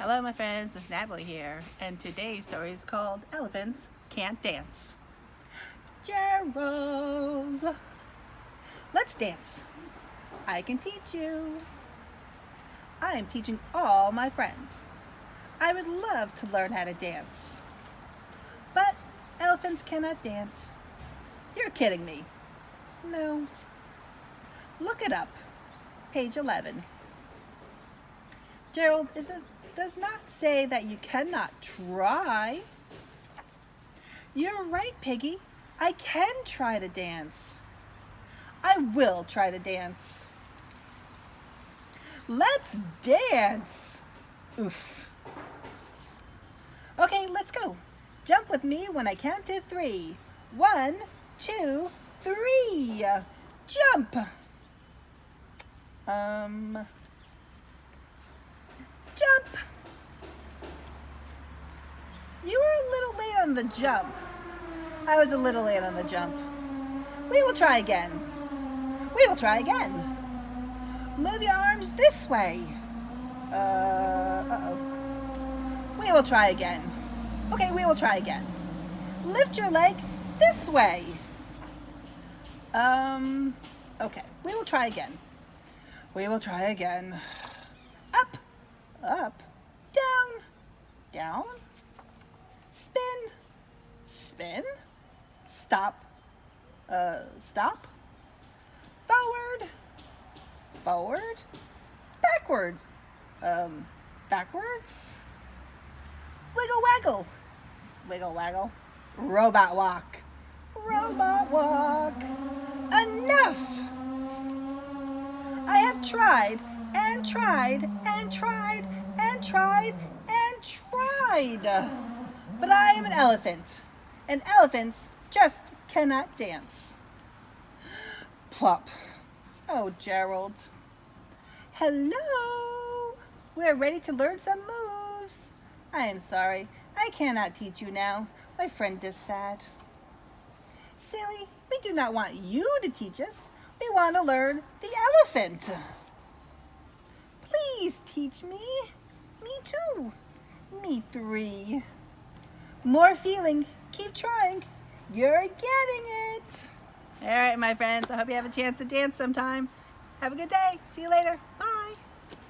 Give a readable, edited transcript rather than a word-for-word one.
Hello my friends, Miss Natalie here, and today's story is called Elephants Can't Dance. Gerald, let's dance. I can teach you. I am teaching all my friends. I would love to learn how to dance. But elephants cannot dance. You're kidding me. No. Look it up. Page 11. Gerald, does not say that you cannot try. You're right, Piggy. I can try to dance. I will try to dance. Let's dance. Oof. Okay, let's go. Jump with me when I count to 3. 1, 2, 3. Jump. Jump. You were a little late on the jump. I was a little late on the jump. We will try again. We will try again. Move your arms this way. Uh-oh. We will try again. Okay, we will try again. Lift your leg this way. Okay, we will try again. We will try again. Up, up, down, down. Spin, spin. Stop, stop. Forward, forward. Backwards, backwards. Wiggle waggle, wiggle waggle. Robot walk, robot walk. Enough! I have tried and tried and tried and tried and tried. But I am an elephant, and elephants just cannot dance. Plop. Oh, Gerald. Hello. We're ready to learn some moves. I am sorry. I cannot teach you now. My friend is sad. Silly, we do not want you to teach us. We want to learn the elephant. Please teach me. Me too. Me 3. More feeling. Keep trying. You're getting it. All right, my friends. I hope you have a chance to dance sometime. Have a good day. See you later. Bye.